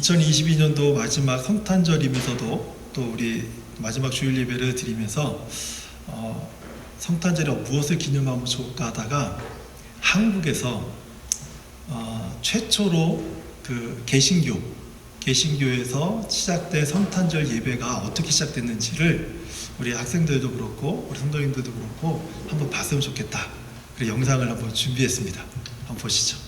2022년도 마지막 성탄절이면서도 또 우리 마지막 주일 예배를 드리면서 성탄절에 무엇을 기념하면 좋을까 하다가 한국에서 최초로 그 개신교에서 시작된 성탄절 예배가 어떻게 시작됐는지를 우리 학생들도 그렇고 우리 성도님들도 그렇고 한번 봤으면 좋겠다. 그 영상을 한번 준비했습니다. 한번 보시죠.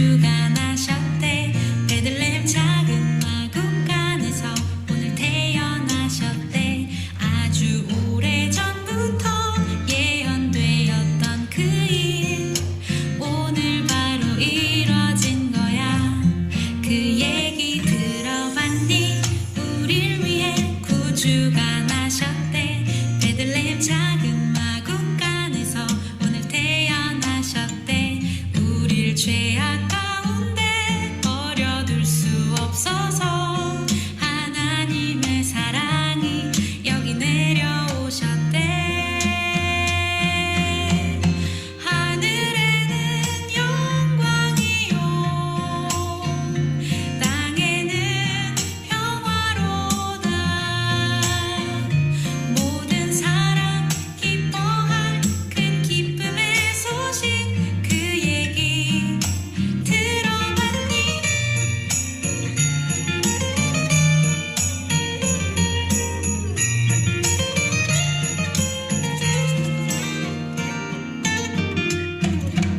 구주가 나셨대. 베들레헴 작은 마국간에서 오늘 태어나셨대. 아주 오래전부터 예언되었던 그 일 오늘 바로 이뤄진 거야. 그 얘기 들어봤니? 우릴 위해 구주가 나셨대. 베들레헴 작은 마국간에서 오늘 태어나셨대. 우릴 죄악 가운데 버려둘 수 없어서 하나님의 사랑이 여기 내려오셨대. 하늘에는 영광이요, 땅에는 평화로다. 모든 사람 기뻐할 큰 기쁨의 소식 그 얘기 들어봤니?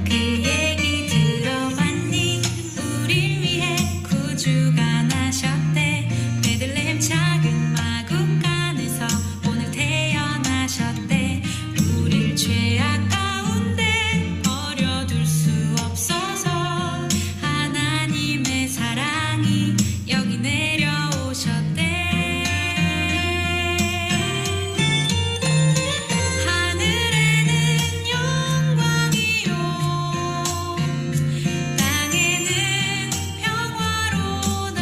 그 얘기 들어봤니? 우릴 위해 구주가 나셨대. 베들레헴 작은 마국간에서 오늘 태어나셨대. 우릴 죄악 가운데 버려둘 수 없어서 하나님의 사랑이 여기 내려오셨대. 하늘에는 영광이요, 땅에는 평화로다.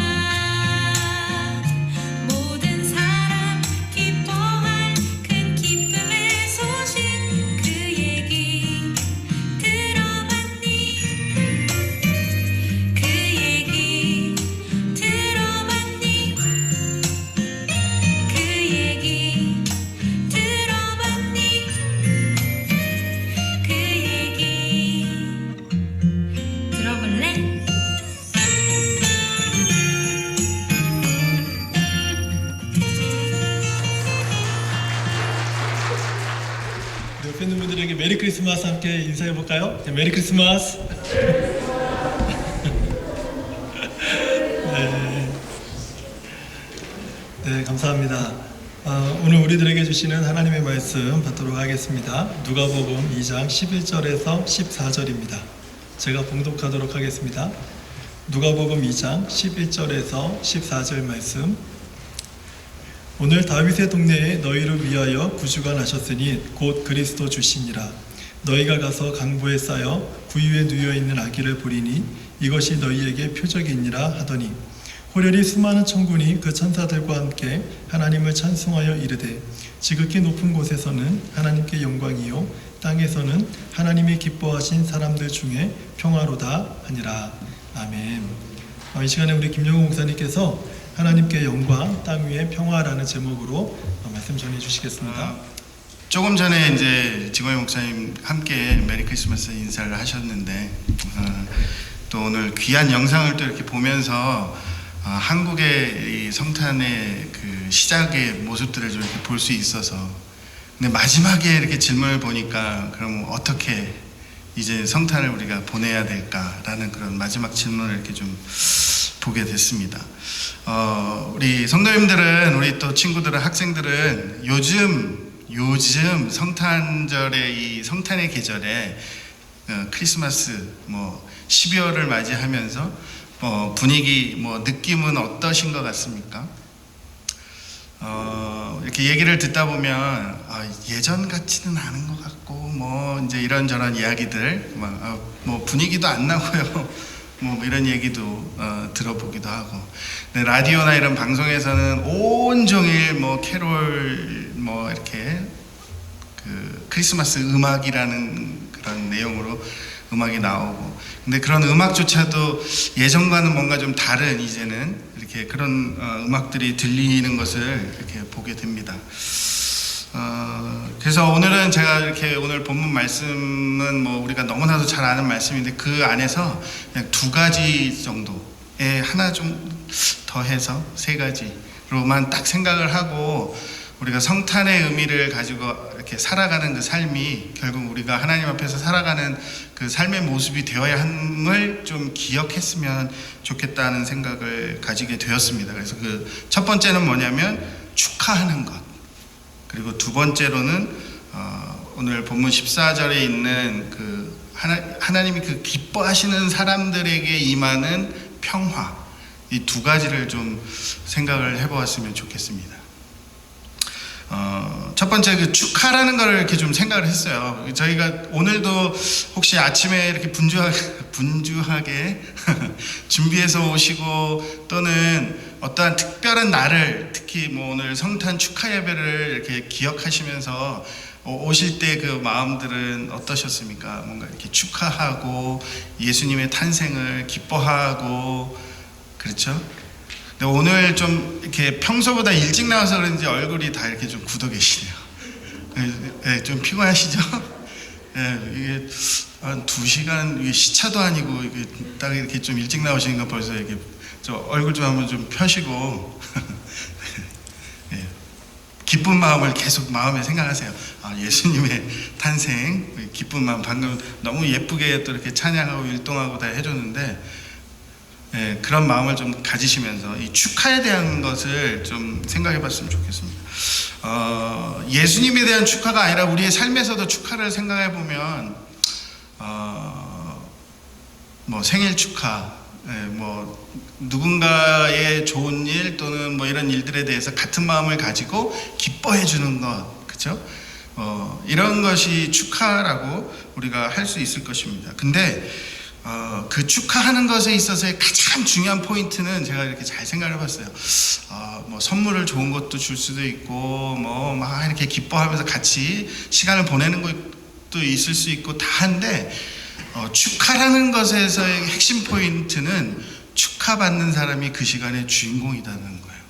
모든 사람 기뻐할 큰 기쁨의 소식 그 얘기 들어봤니? 그 얘기 들어봤니? 그 얘기 들어봤니? 그 얘기 들어볼래? 우리 옆에 있는 분들에게 메리 크리스마스 함께 인사해 볼까요? 네, 메리 크리스마스. 네. 네, 감사합니다. 오늘 우리들에게 주시는 하나님의 말씀 받도록 하겠습니다. 누가복음 2장 11절에서 14절입니다. 제가 봉독하도록 하겠습니다. 누가복음 2장 11절에서 14절 말씀. 오늘 다윗의 동네에 너희를 위하여 구주가 나셨으니 곧 그리스도 주시니라. 너희가 가서 강보에 쌓여 구유에 누워 있는 아기를 보리니 이것이 너희에게 표적이니라 하더니 호련히 수많은 천군이 그 천사들과 함께 하나님을 찬송하여 이르되 지극히 높은 곳에서는 하나님께 영광이요 땅에서는 하나님이 기뻐하신 사람들 중에 평화로다 하니라. 아멘. 이 시간에 우리 김영호 목사님께서 하나님께 영광, 땅 위에 평화라는 제목으로 말씀 전해 주시겠습니다. 조금 전에 이제 지광희 목사님 함께 메리 크리스마스 인사를 하셨는데 또 오늘 귀한 영상을 또 이렇게 보면서 한국의 이 성탄의 그 시작의 모습들을 좀 이렇게 볼 수 있어서, 근데 마지막에 이렇게 질문을 보니까 그럼 어떻게 이제 성탄을 우리가 보내야 될까라는 그런 마지막 질문을 이렇게 좀 보게 됐습니다. 우리 성도님들은, 우리 또 친구들은, 학생들은 요즘 성탄절의 이 성탄의 계절에 크리스마스 12월을 맞이하면서 분위기 느낌은 어떠신 것 같습니까? 이렇게 얘기를 듣다 보면 예전 같지는 않은 것 같고 이제 이런저런 이야기들, 분위기도 안 나고요. 이런 얘기도 들어보기도 하고, 라디오나 이런 방송에서는 온종일 캐롤 이렇게 그 크리스마스 음악이라는 그런 내용으로 음악이 나오고, 근데 그런 음악조차도 예전과는 뭔가 좀 다른, 이제는 이렇게 그런 음악들이 들리는 것을 이렇게 보게 됩니다. 그래서 오늘은 제가 이렇게 오늘 본문 말씀은 우리가 너무나도 잘 아는 말씀인데 그 안에서 그냥 두 가지 정도에 하나 좀 더해서 세 가지로만 딱 생각을 하고 우리가 성탄의 의미를 가지고 이렇게 살아가는 그 삶이 결국 우리가 하나님 앞에서 살아가는 그 삶의 모습이 되어야 함을 좀 기억했으면 좋겠다는 생각을 가지게 되었습니다. 그래서 그 첫 번째는 뭐냐면 축하하는 것. 그리고 두 번째로는 오늘 본문 14절에 있는 그 하나님이 그 기뻐하시는 사람들에게 임하는 평화. 이 두 가지를 좀 생각을 해보았으면 좋겠습니다. 첫 번째 그 축하라는 걸 이렇게 좀 생각을 했어요. 저희가 오늘도 혹시 아침에 이렇게 분주하게 준비해서 오시고 또는 어떠한 특별한 날을 특히 뭐 오늘 성탄 축하 예배를 이렇게 기억하시면서 오실 때 그 마음들은 어떠셨습니까? 뭔가 이렇게 축하하고 예수님의 탄생을 기뻐하고 그렇죠? 근데 오늘 좀 이렇게 평소보다 일찍 나와서 그런지 얼굴이 다 이렇게 좀 굳어 계시네요. 네, 좀 피곤하시죠? 네, 이게 한 2시간 이게 시차도 아니고 이게 딱 이렇게 좀 일찍 나오시니까 벌써 이렇게 저 얼굴 좀 한번 좀 펴시고 네, 기쁜 마음을 계속 마음에 생각하세요. 예수님의 탄생, 기쁜 마음 방금 너무 예쁘게 또 이렇게 찬양하고 율동하고 다 해줬는데 네, 그런 마음을 좀 가지시면서 이 축하에 대한 것을 좀 생각해 봤으면 좋겠습니다. 예수님에 대한 축하가 아니라 우리의 삶에서도 축하를 생각해 보면 뭐 생일 축하, 뭐 누군가의 좋은 일 또는 뭐 이런 일들에 대해서 같은 마음을 가지고 기뻐해 주는 것, 그렇죠? 이런 것이 축하라고 우리가 할 수 있을 것입니다. 근데 그 축하하는 것에 있어서의 가장 중요한 포인트는 제가 이렇게 잘 생각을 해봤어요. 뭐 선물을 좋은 것도 줄 수도 있고, 뭐 막 이렇게 기뻐하면서 같이 시간을 보내는 것도 있을 수 있고 다 한데, 축하라는 것에서의 핵심 포인트는 축하받는 사람이 그 시간의 주인공이라는 거예요.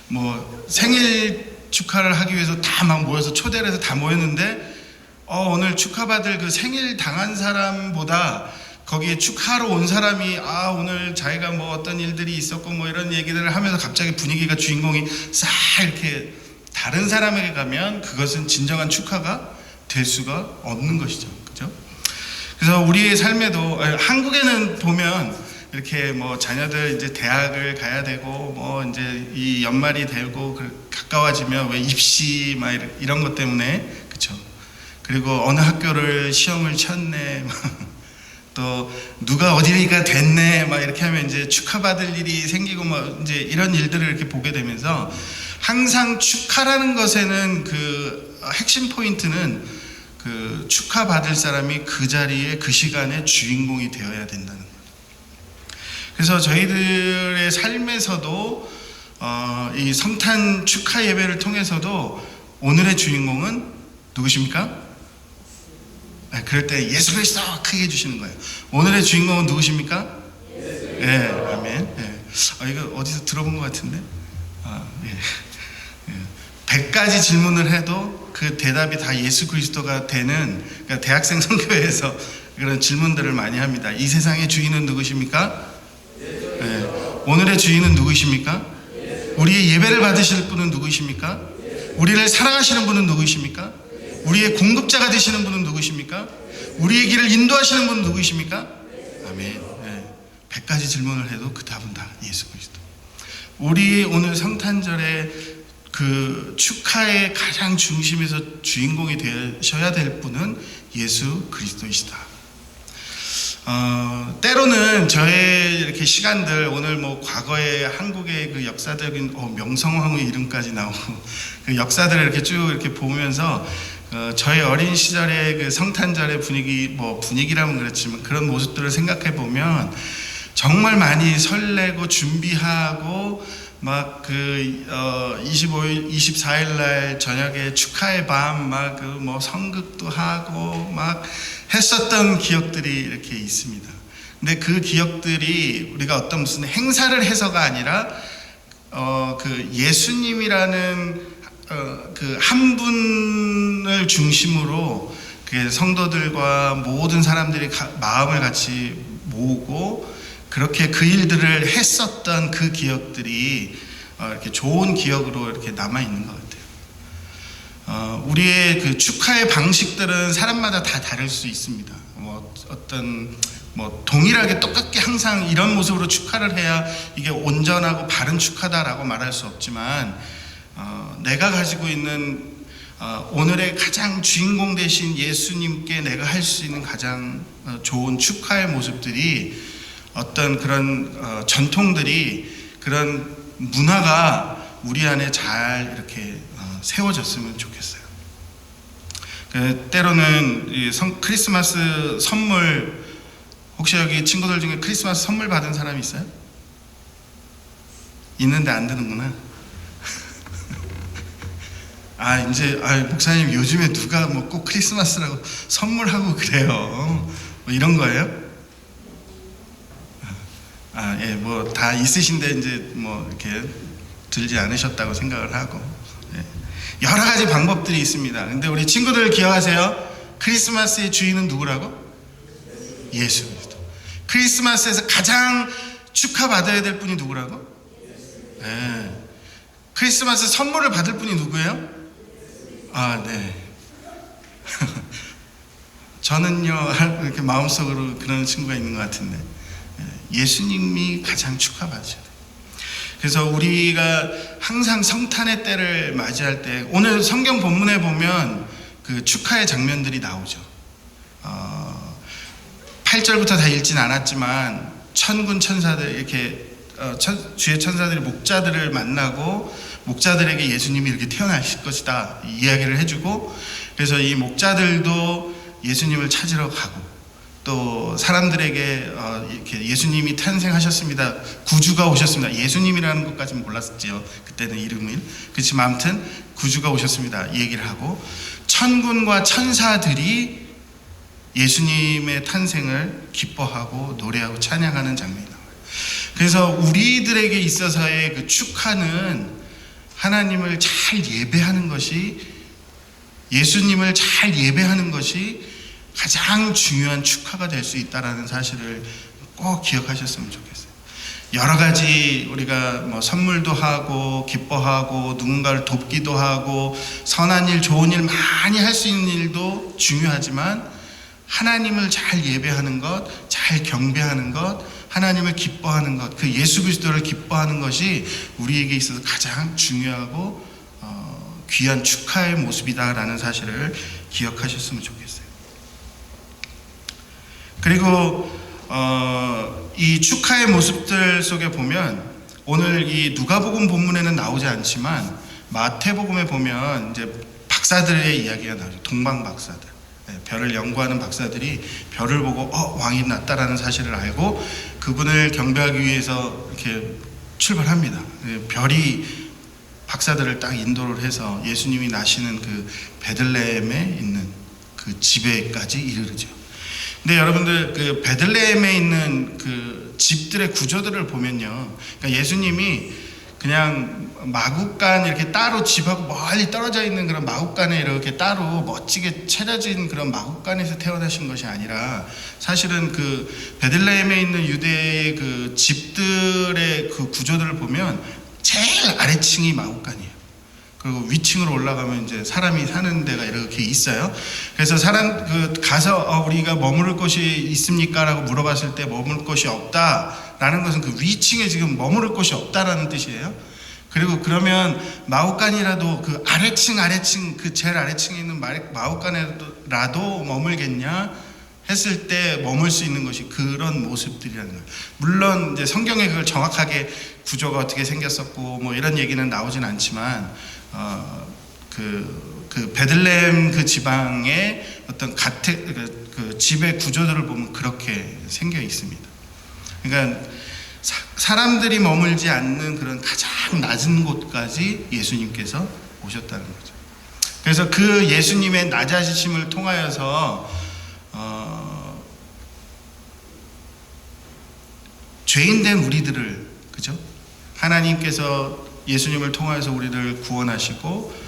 뭐 생일 축하를 하기 위해서 다 막 모여서 초대를 해서 다 모였는데, 오늘 축하받을 그 생일 당한 사람보다 거기에 축하하러 온 사람이 오늘 자기가 뭐 어떤 일들이 있었고 뭐 이런 얘기들을 하면서 갑자기 분위기가 주인공이 싹 이렇게 다른 사람에게 가면 그것은 진정한 축하가 될 수가 없는 것이죠. 그죠? 그래서 우리의 삶에도 한국에는 보면 이렇게 뭐 자녀들 이제 대학을 가야 되고 뭐 이제 이 연말이 되고 가까워지면 왜 입시 막 이런 것 때문에 그렇죠. 그리고 어느 학교를 시험을 쳤네, 또 누가 어디가 됐네, 막 이렇게 하면 이제 축하받을 일이 생기고 뭐 이제 이런 일들을 이렇게 보게 되면서 항상 축하라는 것에는 그 핵심 포인트는 그 축하받을 사람이 그 자리에 그 시간에 주인공이 되어야 된다는 거예요. 그래서 저희들의 삶에서도 이 성탄 축하 예배를 통해서도 오늘의 주인공은 누구십니까? 그럴 때 예수 그리스도 크게 해주시는 거예요. 오늘의 주인공은 누구십니까? 예, 아멘. 예. 이거 어디서 들어본 것 같은데? 예. 100가지 질문을 해도 그 대답이 다 예수 그리스도가 되는, 그러니까 대학생 선교회에서 그런 질문들을 많이 합니다. 이 세상의 주인은 누구십니까? 예. 오늘의 주인은 누구십니까? 우리의 예배를 받으실 분은 누구십니까? 우리를 사랑하시는 분은 누구십니까? 우리의 공급자가 되시는 분은 누구십니까? 우리의 길을 인도하시는 분은 누구십니까? 아멘. 100가지 질문을 해도 그 답은 다 예수 그리스도. 우리 오늘 성탄절에 그 축하의 가장 중심에서 주인공이 되셔야 될 분은 예수 그리스도이시다. 때로는 저의 이렇게 시간들, 오늘 뭐 과거의 한국의 그 역사적인 명성황후의 이름까지 나오고 그 역사들을 이렇게 쭉 이렇게 보면서 저의 어린 시절의 그 성탄절의 분위기, 뭐 분위기라면 그렇지만 그런 모습들을 생각해 보면 정말 많이 설레고 준비하고 막 그 25일, 24일 날 저녁에 축하의 밤 막 그 뭐 성극도 하고 막 했었던 기억들이 이렇게 있습니다. 근데 그 기억들이 우리가 어떤 무슨 행사를 해서가 아니라 그 예수님이라는 그 한 분을 중심으로 그 성도들과 모든 사람들이 마음을 같이 모으고 그렇게 그 일들을 했었던 그 기억들이 이렇게 좋은 기억으로 이렇게 남아 있는 것 같아요. 우리의 그 축하의 방식들은 사람마다 다 다를 수 있습니다. 동일하게 똑같게 항상 이런 모습으로 축하를 해야 이게 온전하고 바른 축하다라고 말할 수 없지만, 내가 가지고 있는 오늘의 가장 주인공 되신 예수님께 내가 할 수 있는 가장 좋은 축하의 모습들이, 어떤 그런 전통들이, 그런 문화가 우리 안에 잘 이렇게 세워졌으면 좋겠어요. 때로는 이 크리스마스 선물, 혹시 여기 친구들 중에 크리스마스 선물 받은 사람이 있어요? 있는데 안 드는구나. 목사님 요즘에 누가 뭐 꼭 크리스마스라고 선물하고 그래요. 뭐 이런 거예요? 뭐 다 있으신데 이제 뭐 이렇게 들지 않으셨다고 생각을 하고, 여러 가지 방법들이 있습니다. 근데 우리 친구들 기억하세요? 크리스마스의 주인은 누구라고? 예수 그리스도. 크리스마스에서 가장 축하받아야 될 분이 누구라고? 크리스마스 선물을 받을 분이 누구예요? 네. 저는요, 이렇게 마음속으로 그런 친구가 있는 것 같은데, 예수님이 가장 축하받으셔야 돼요. 그래서 우리가 항상 성탄의 때를 맞이할 때, 오늘 성경 본문에 보면 그 축하의 장면들이 나오죠. 8절부터 다 읽진 않았지만, 천군 천사들, 이렇게 주의 천사들이 목자들을 만나고 목자들에게 예수님이 이렇게 태어나실 것이다 이야기를 해주고, 그래서 이 목자들도 예수님을 찾으러 가고, 또 사람들에게 이렇게 예수님이 탄생하셨습니다, 구주가 오셨습니다, 예수님이라는 것까지는 몰랐었지요 그때는 이름을. 그렇지만 아무튼 구주가 오셨습니다 이 얘기를 하고, 천군과 천사들이 예수님의 탄생을 기뻐하고 노래하고 찬양하는 장면이 나와요. 그래서 우리들에게 있어서의 그 축하는 하나님을 잘 예배하는 것이, 예수님을 잘 예배하는 것이 가장 중요한 축하가 될 수 있다는 사실을 꼭 기억하셨으면 좋겠어요. 여러 가지 우리가 뭐 선물도 하고 기뻐하고 누군가를 돕기도 하고 선한 일, 좋은 일 많이 할 수 있는 일도 중요하지만, 하나님을 잘 예배하는 것, 잘 경배하는 것, 하나님을 기뻐하는 것, 그 예수 그리스도를 기뻐하는 것이 우리에게 있어서 가장 중요하고 귀한 축하의 모습이다라는 사실을 기억하셨으면 좋겠어요. 그리고 이 축하의 모습들 속에 보면, 오늘 이 누가복음 본문에는 나오지 않지만 마태복음에 보면 이제 박사들의 이야기가 나오죠. 동방 박사들, 별을 연구하는 박사들이 별을 보고 왕이 났다라는 사실을 알고 그분을 경배하기 위해서 이렇게 출발합니다. 별이 박사들을 딱 인도를 해서 예수님이 나시는 그 베들레헴에 있는 그 집에까지 이르르죠. 근데 여러분들, 그 베들레헴에 있는 그 집들의 구조들을 보면요, 그러니까 예수님이 그냥 마구간 이렇게 따로 집하고 멀리 떨어져 있는 그런 마구간에 이렇게 따로 멋지게 차려진 그런 마구간에서 태어나신 것이 아니라, 사실은 그 베들레헴에 있는 유대의 그 집들의 그 구조들을 보면 제일 아래층이 마구간이에요. 그리고 위층으로 올라가면 이제 사람이 사는 데가 이렇게 있어요. 그래서 가서 우리가 머무를 곳이 있습니까라고 물어봤을 때 머무를 곳이 없다라는 것은 그 위층에 지금 머무를 곳이 없다라는 뜻이에요. 그리고 그러면 마구간이라도 그 아래층 그 제일 아래층에 있는 마구간에라도 머물겠냐 했을 때 머물 수 있는 것이 그런 모습들이라는 거예요. 물론 이제 성경에 그걸 정확하게 구조가 어떻게 생겼었고 뭐 이런 얘기는 나오진 않지만, 그 베들레헴 그 지방의 어떤 그 집의 구조들을 보면 그렇게 생겨 있습니다. 그러니까 사람들이 머물지 않는 그런 가장 낮은 곳까지 예수님께서 오셨다는 거죠. 그래서 그 예수님의 낮아지심을 통하여서 죄인된 우리들을, 그죠? 하나님께서 예수님을 통하여서 우리를 구원하시고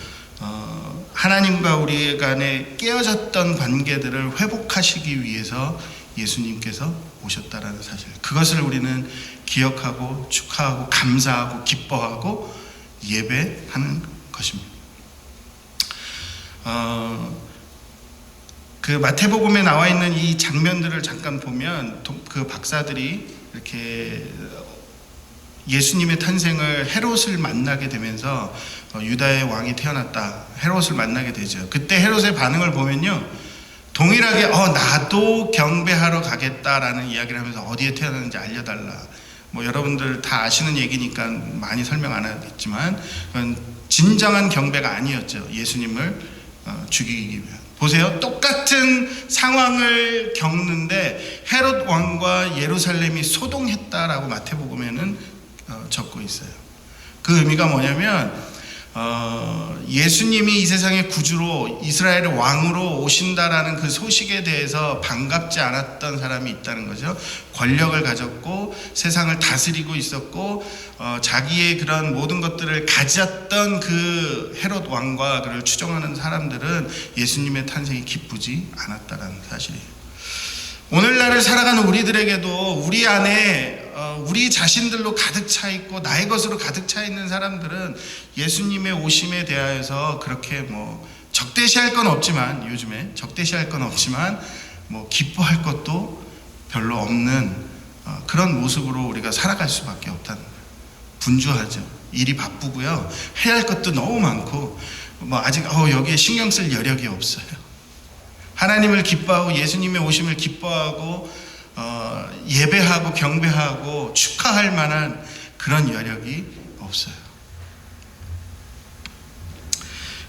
하나님과 우리 간에 깨어졌던 관계들을 회복하시기 위해서 예수님께서 오셨다라는 사실, 그것을 우리는 기억하고 축하하고 감사하고 기뻐하고 예배하는 것입니다. 그 마태복음에 나와 있는 이 장면들을 잠깐 보면 그 박사들이 이렇게 예수님의 탄생을 헤롯을 만나게 되면서 유다의 왕이 태어났다, 헤롯을 만나게 되죠. 그때 헤롯의 반응을 보면요, 동일하게 나도 경배하러 가겠다라는 이야기를 하면서 어디에 태어났는지 알려달라. 뭐 여러분들 다 아시는 얘기니까 많이 설명 안 하겠지만 그건 진정한 경배가 아니었죠. 예수님을 죽이기 위한. 보세요. 똑같은 상황을 겪는데 헤롯 왕과 예루살렘이 소동했다라고 마태복음에는 적고 있어요. 그 의미가 뭐냐면 예수님이 이 세상의 구주로 이스라엘의 왕으로 오신다라는 그 소식에 대해서 반갑지 않았던 사람이 있다는 거죠. 권력을 가졌고 세상을 다스리고 있었고 자기의 그런 모든 것들을 가졌던 그 헤롯 왕과 그를 추종하는 사람들은 예수님의 탄생이 기쁘지 않았다라는 사실이에요. 오늘날을 살아가는 우리들에게도 우리 안에 우리 자신들로 가득 차 있고 나의 것으로 가득 차 있는 사람들은 예수님의 오심에 대하여서 그렇게 뭐 적대시할 건 없지만, 요즘에 적대시할 건 없지만 뭐 기뻐할 것도 별로 없는 그런 모습으로 우리가 살아갈 수밖에 없다는 거예요. 분주하죠. 일이 바쁘고요, 해야 할 것도 너무 많고 뭐 아직 여기에 신경 쓸 여력이 없어요. 하나님을 기뻐하고 예수님의 오심을 기뻐하고 예배하고 경배하고 축하할 만한 그런 여력이 없어요.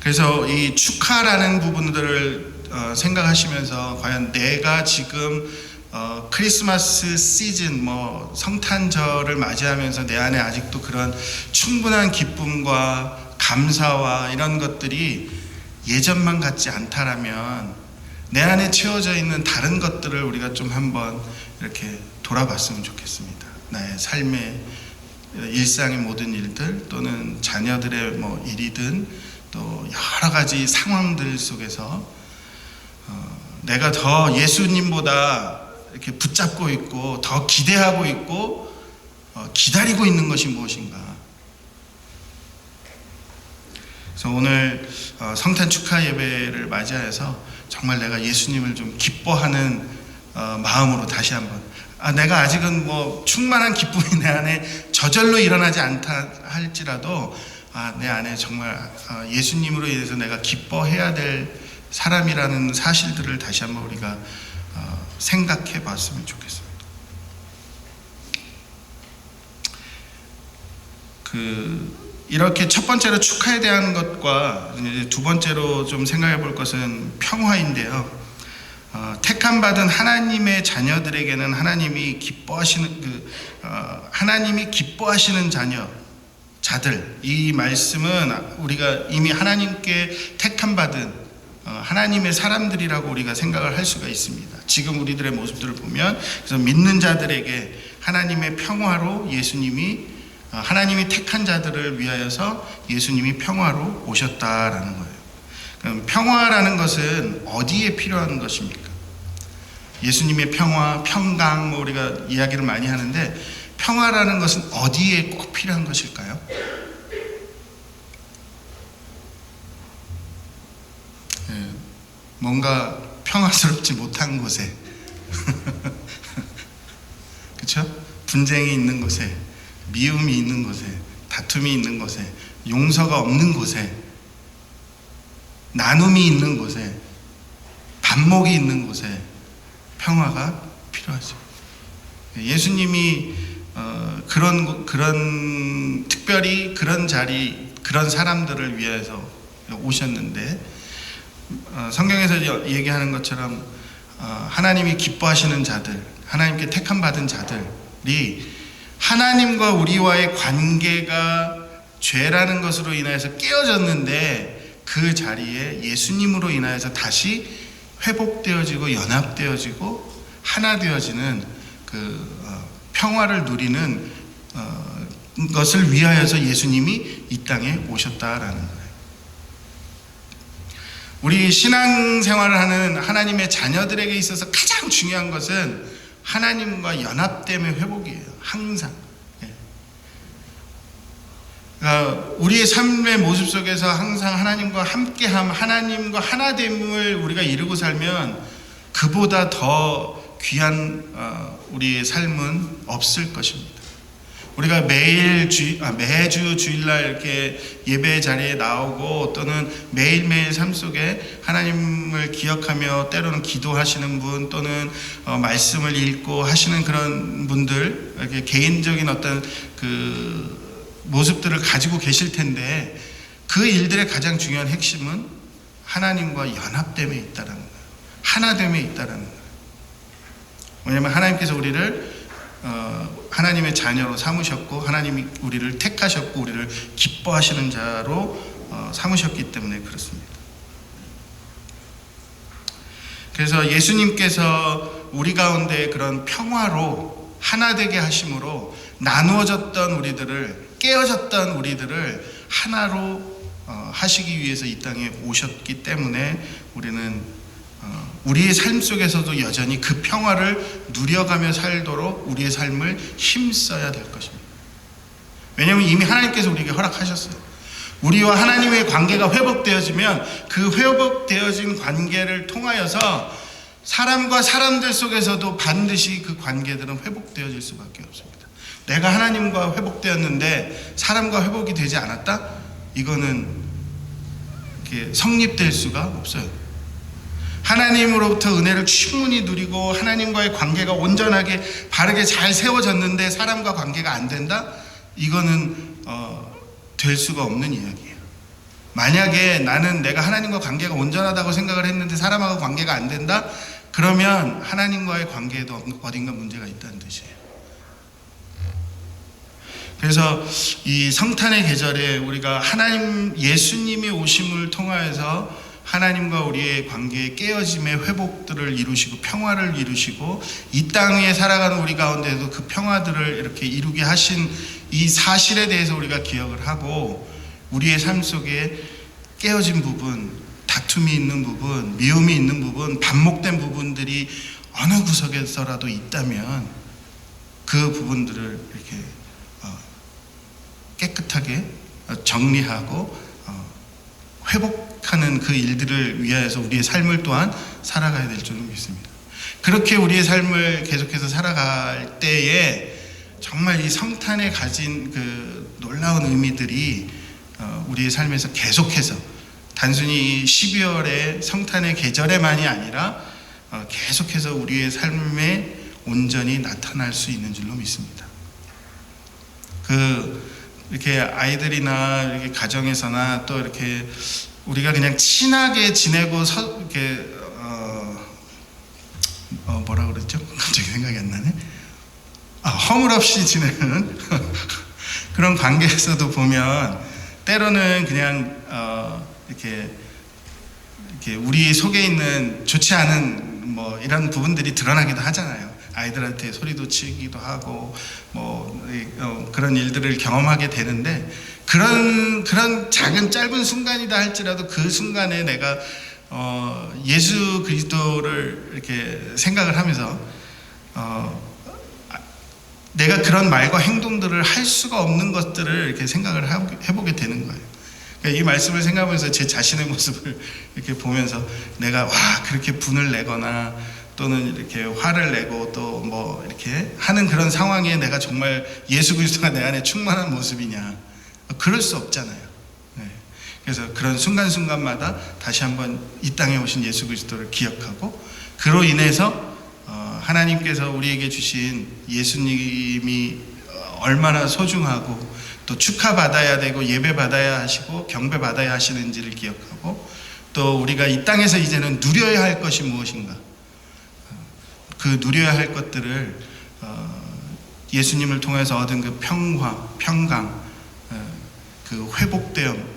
그래서 이 축하라는 부분들을 생각하시면서 과연 내가 지금 크리스마스 시즌, 뭐 성탄절을 맞이하면서 내 안에 아직도 그런 충분한 기쁨과 감사와 이런 것들이 예전만 같지 않다라면 내 안에 채워져 있는 다른 것들을 우리가 좀 한번 이렇게 돌아봤으면 좋겠습니다. 나의 삶의 일상의 모든 일들, 또는 자녀들의 뭐 일이든 또 여러 가지 상황들 속에서 내가 더 예수님보다 이렇게 붙잡고 있고 더 기대하고 있고 기다리고 있는 것이 무엇인가. 그래서 오늘 성탄 축하 예배를 맞이하여서 정말 내가 예수님을 좀 기뻐하는 마음으로 다시 한번, 내가 아직은 뭐 충만한 기쁨이 내 안에 저절로 일어나지 않다 할지라도 내 안에 정말 예수님으로 인해서 내가 기뻐해야 될 사람이라는 사실들을 다시 한번 우리가 생각해 봤으면 좋겠습니다. 이렇게 첫 번째로 축하에 대한 것과 이제 두 번째로 좀 생각해 볼 것은 평화인데요. 택함 받은 하나님의 자녀들에게는 하나님이 기뻐하시는 자들, 이 말씀은 우리가 이미 하나님께 택함 받은 하나님의 사람들이라고 우리가 생각을 할 수가 있습니다. 지금 우리들의 모습들을 보면, 그래서 믿는 자들에게 하나님의 평화로 하나님이 택한 자들을 위하여서 예수님이 평화로 오셨다라는 거예요. 그럼 평화라는 것은 어디에 필요한 것입니까? 예수님의 평화, 평강, 뭐 우리가 이야기를 많이 하는데 평화라는 것은 어디에 꼭 필요한 것일까요? 뭔가 평화스럽지 못한 곳에 그렇죠? 분쟁이 있는 곳에, 미움이 있는 곳에, 다툼이 있는 곳에, 용서가 없는 곳에, 나눔이 있는 곳에, 반목이 있는 곳에 평화가 필요하죠. 예수님이 특별히 그런 자리, 그런 사람들을 위해서 오셨는데, 성경에서 얘기하는 것처럼 하나님이 기뻐하시는 자들, 하나님께 택함 받은 자들이 하나님과 우리와의 관계가 죄라는 것으로 인하여서 깨어졌는데 그 자리에 예수님으로 인하여서 다시 회복되어지고 연합되어지고 하나 되어지는 평화를 누리는 것을 위하여서 예수님이 이 땅에 오셨다라는 거예요. 우리 신앙생활을 하는 하나님의 자녀들에게 있어서 가장 중요한 것은 하나님과 연합됨의 회복이에요. 항상 우리의 삶의 모습 속에서 항상 하나님과 함께함, 하나님과 하나됨을 우리가 이루고 살면 그보다 더 귀한 우리의 삶은 없을 것입니다. 우리가 매주 주일날 이렇게 예배 자리에 나오고 또는 매일매일 삶 속에 하나님을 기억하며 때로는 기도하시는 분 또는 말씀을 읽고 하시는 그런 분들, 이렇게 개인적인 어떤 그 모습들을 가지고 계실 텐데 그 일들의 가장 중요한 핵심은 하나님과 연합됨에 있다라는 거예요. 하나됨에 있다라는 거예요. 왜냐하면 하나님께서 우리를 하나님의 자녀로 삼으셨고 하나님이 우리를 택하셨고 우리를 기뻐하시는 자로 삼으셨기 때문에 그렇습니다. 그래서 예수님께서 우리 가운데 그런 평화로 하나 되게 하심으로 나누어졌던 우리들을, 깨어졌던 우리들을 하나로 하시기 위해서 이 땅에 오셨기 때문에 우리는 우리의 삶 속에서도 여전히 그 평화를 누려가며 살도록 우리의 삶을 힘써야 될 것입니다. 왜냐하면 이미 하나님께서 우리에게 허락하셨어요. 우리와 하나님의 관계가 회복되어지면 그 회복되어진 관계를 통하여서 사람과 사람들 속에서도 반드시 그 관계들은 회복되어질 수밖에 없습니다. 내가 하나님과 회복되었는데 사람과 회복이 되지 않았다? 이거는 이렇게 성립될 수가 없어요. 하나님으로부터 은혜를 충분히 누리고 하나님과의 관계가 온전하게 바르게 잘 세워졌는데 사람과 관계가 안 된다? 이거는 될 수가 없는 이야기예요. 만약에 나는 내가 하나님과 관계가 온전하다고 생각을 했는데 사람하고 관계가 안 된다? 그러면 하나님과의 관계에도 어딘가 문제가 있다는 뜻이에요. 그래서 이 성탄의 계절에 우리가 예수님이 오심을 통하여서 하나님과 우리의 관계의 깨어짐의 회복들을 이루시고 평화를 이루시고 이 땅에 살아가는 우리 가운데도 그 평화들을 이렇게 이루게 하신 이 사실에 대해서 우리가 기억을 하고 우리의 삶 속에 깨어진 부분, 다툼이 있는 부분, 미움이 있는 부분, 반목된 부분들이 어느 구석에서라도 있다면 그 부분들을 이렇게 깨끗하게 정리하고 회복하는 그 일들을 위하여서 우리의 삶을 또한 살아가야 될 줄로 믿습니다. 그렇게 우리의 삶을 계속해서 살아갈 때에 정말 이 성탄에 가진 그 놀라운 의미들이 우리의 삶에서 계속해서 단순히 12월의 성탄의 계절에만이 아니라 계속해서 우리의 삶에 온전히 나타날 수 있는 줄로 믿습니다. 이렇게 아이들이나 이렇게 가정에서나 또 이렇게 우리가 그냥 친하게 지내고 이렇게 뭐라 그랬죠? 갑자기 생각이 안 나네. 허물없이 지내는 그런 관계에서도 보면 때로는 그냥 이렇게 우리 속에 있는 좋지 않은 뭐 이런 부분들이 드러나기도 하잖아요. 아이들한테 소리도 치기도 하고 그런 일들을 경험하게 되는데 그런 작은 짧은 순간이다 할지라도 그 순간에 내가 예수 그리스도를 이렇게 생각을 하면서 내가 그런 말과 행동들을 할 수가 없는 것들을 이렇게 생각을 해보게 되는 거예요. 그러니까 이 말씀을 생각하면서 제 자신의 모습을 이렇게 보면서 내가 그렇게 분을 내거나 또는 이렇게 화를 내고 또 뭐 이렇게 하는 그런 상황에 내가 정말 예수 그리스도가 내 안에 충만한 모습이냐? 그럴 수 없잖아요. 네. 그래서 그런 순간순간마다 다시 한번 이 땅에 오신 예수 그리스도를 기억하고 그로 인해서 하나님께서 우리에게 주신 예수님이 얼마나 소중하고 또 축하받아야 되고 예배받아야 하시고 경배받아야 하시는지를 기억하고 또 우리가 이 땅에서 이제는 누려야 할 것이 무엇인가, 그 누려야 할 것들을 예수님을 통해서 얻은 그 평강, 그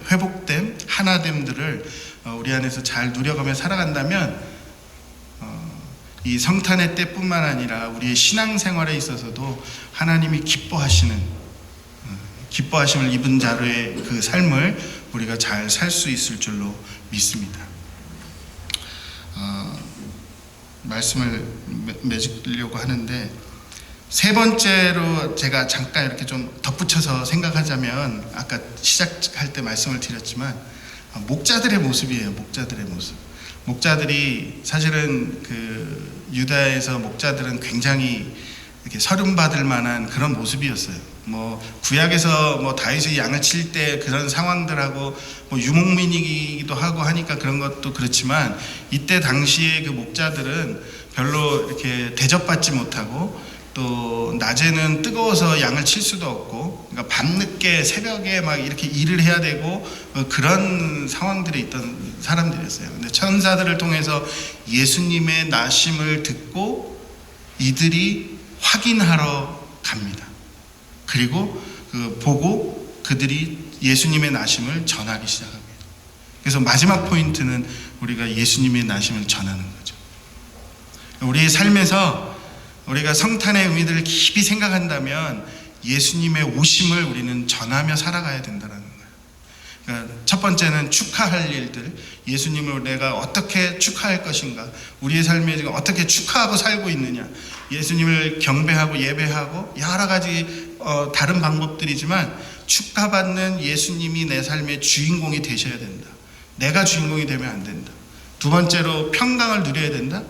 회복됨, 하나됨들을 우리 안에서 잘 누려가며 살아간다면 이 성탄의 때뿐만 아니라 우리의 신앙생활에 있어서도 하나님이 기뻐하심을 입은 자로의 그 삶을 우리가 잘 살 수 있을 줄로 믿습니다. 말씀을 맺으려고 하는데 세 번째로 제가 잠깐 이렇게 좀 덧붙여서 생각하자면 아까 시작할 때 말씀을 드렸지만 목자들의 모습이에요. 목자들의 모습. 목자들이 사실은 그 유다에서 목자들은 굉장히 이렇게 서름받을 만한 그런 모습이었어요. 뭐 구약에서 뭐 다윗이 양을 칠 때 그런 상황들하고 뭐 유목민이기도 하고 하니까 그런 것도 그렇지만 이때 당시에 그 목자들은 별로 이렇게 대접받지 못하고 또 낮에는 뜨거워서 양을 칠 수도 없고, 그러니까 밤늦게 새벽에 막 이렇게 일을 해야 되고 그런 상황들이 있던 사람들이었어요. 근데 천사들을 통해서 예수님의 나심을 듣고 이들이 확인하러 갑니다. 그리고 보고 그들이 예수님의 나심을 전하기 시작합니다. 그래서 마지막 포인트는 우리가 예수님의 나심을 전하는 거죠. 우리의 삶에서 우리가 성탄의 의미들을 깊이 생각한다면 예수님의 오심을 우리는 전하며 살아가야 된다는 거예요. 그러니까 첫 번째는 축하할 일들, 예수님을 내가 어떻게 축하할 것인가, 우리의 삶에 지금 어떻게 축하하고 살고 있느냐, 예수님을 경배하고 예배하고 여러 가지 다른 방법들이지만 축하받는 예수님이 내 삶의 주인공이 되셔야 된다. 내가 주인공이 되면 안 된다. 두 번째로 평강을 누려야 된다.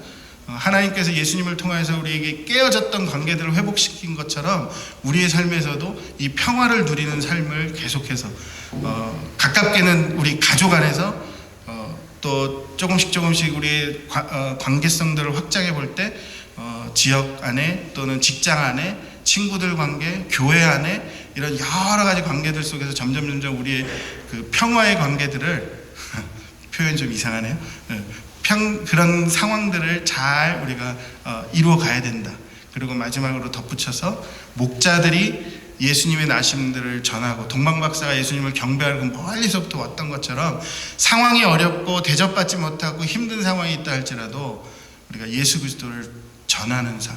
하나님께서 예수님을 통해서 우리에게 깨어졌던 관계들을 회복시킨 것처럼 우리의 삶에서도 이 평화를 누리는 삶을 계속해서 가깝게는 우리 가족 안에서 또 조금씩 우리의 관계성들을 확장해 볼 때 지역 안에 또는 직장 안에 친구들 관계, 교회 안에 이런 여러 가지 관계들 속에서 점점 우리의 그 평화의 관계들을 표현 좀 이상하네요. 그런 상황들을 잘 우리가 이루어 가야 된다. 그리고 마지막으로 덧붙여서 목자들이 예수님의 나심들을 전하고 동방박사가 예수님을 경배하고 멀리서부터 왔던 것처럼 상황이 어렵고 대접받지 못하고 힘든 상황이 있다 할지라도 우리가 예수 그리스도를 전하는 삶,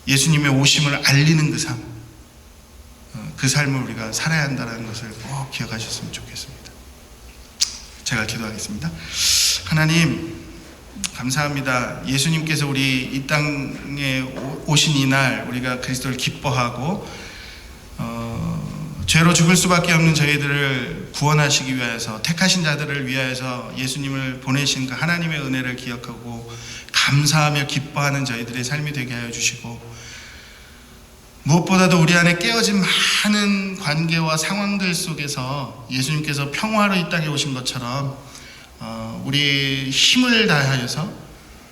예수님의 오심을 알리는 그 삶, 그 삶을 우리가 살아야 한다는 것을 꼭 기억하셨으면 좋겠습니다. 제가 기도하겠습니다. 하나님 감사합니다. 예수님께서 우리 이 땅에 오신 이날 우리가 그리스도를 기뻐하고 죄로 죽을 수밖에 없는 저희들을 구원하시기 위해서 택하신 자들을 위하여서 예수님을 보내신 그 하나님의 은혜를 기억하고 감사하며 기뻐하는 저희들의 삶이 되게 하여 주시고, 무엇보다도 우리 안에 깨어진 많은 관계와 상황들 속에서 예수님께서 평화로 이 땅에 오신 것처럼 우리 힘을 다하여서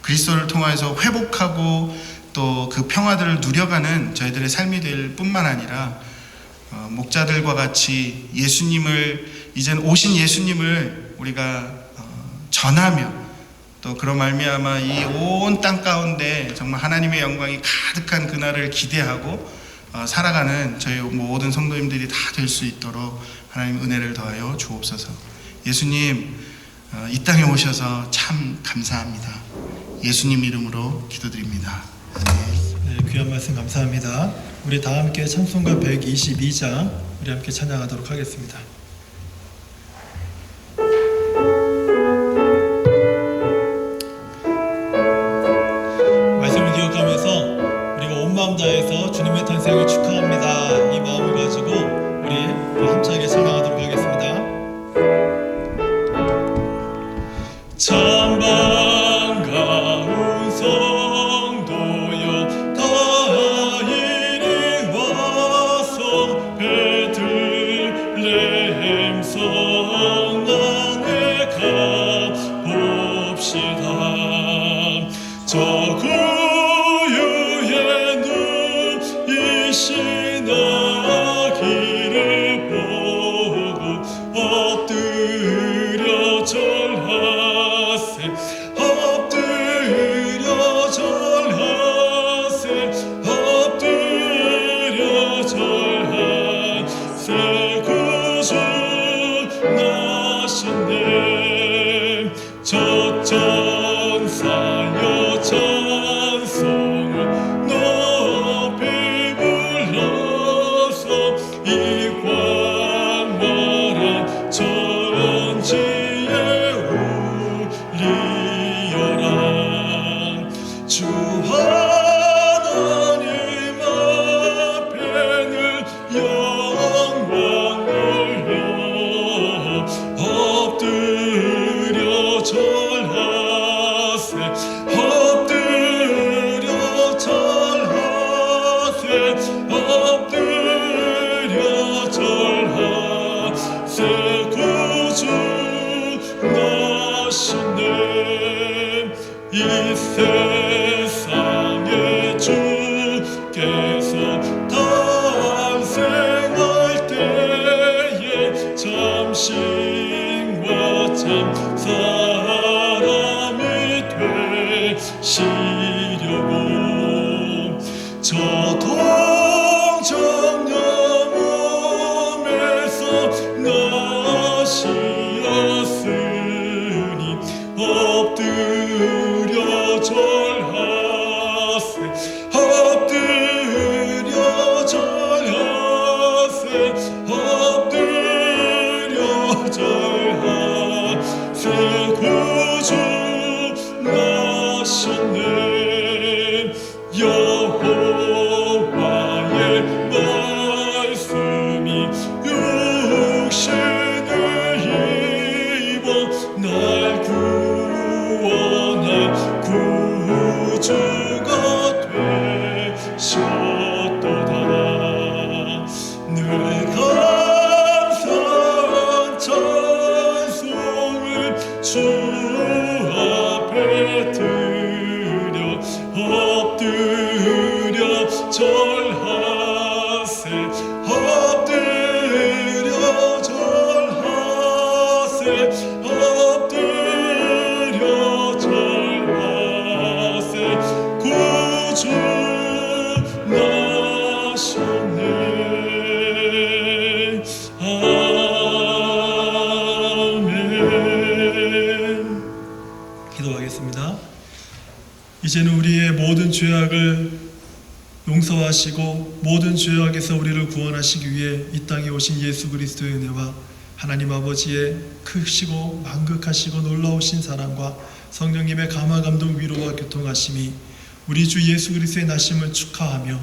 그리스도를 통하여서 회복하고 또 그 평화들을 누려가는 저희들의 삶이 될 뿐만 아니라 목자들과 같이 예수님을, 이젠 오신 예수님을 우리가 전하며 또 그로 말미암아 이 온 땅 가운데 정말 하나님의 영광이 가득한 그날을 기대하고 살아가는 저희 모든 성도님들이 다 될 수 있도록 하나님 은혜를 더하여 주옵소서. 예수님 이 땅에 오셔서 참 감사합니다. 예수님 이름으로 기도드립니다. 네, 귀한 말씀 감사합니다. 우리 다 함께 찬송가 122장 우리 함께 찬양하도록 하겠습니다. 말씀을 기억하면서 우리가 온 마음 다해서 주님의 탄생을 축하합니다. 이 마음을 가지고 우리 힘차게 찬양하도록 하겠습니다. 참 반가운 성도여 다 이리 와서 베들레헴 성 안에 가봅시다. 저 구유의 누이신 아기를 보고 엎드려 절하세, 엎드려 절하세, 엎드려 절하세. 구주 나시네 저 천사여 찬송을 높이 불러 엎드려 절하세 엎드려 절하세 구주 나셨네 아멘. 기도하겠습니다. 이제는 우리의 모든 죄악을 용서하시고 모든 죄악에서 우리를 구원하시기 위해 이 땅에 오신 예수 그리스도의 은혜와 하나님 아버지의 크시고 만극하시고 놀라우신 사랑과 성령님의 감화 감동 위로와 교통하심이 우리 주 예수 그리스도의 나심을 축하하며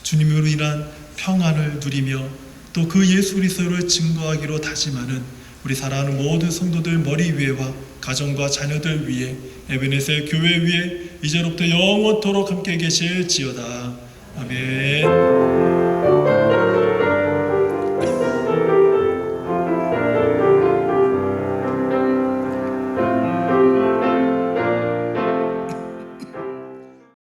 주님으로 인한 평안을 누리며 또 그 예수 그리스도를 증거하기로 다짐하는 우리 사랑하는 모든 성도들 머리 위에와 가정과 자녀들 위에 에베네셀 교회 위에 이제로부터 영원토록 함께 계실지어다. 아멘.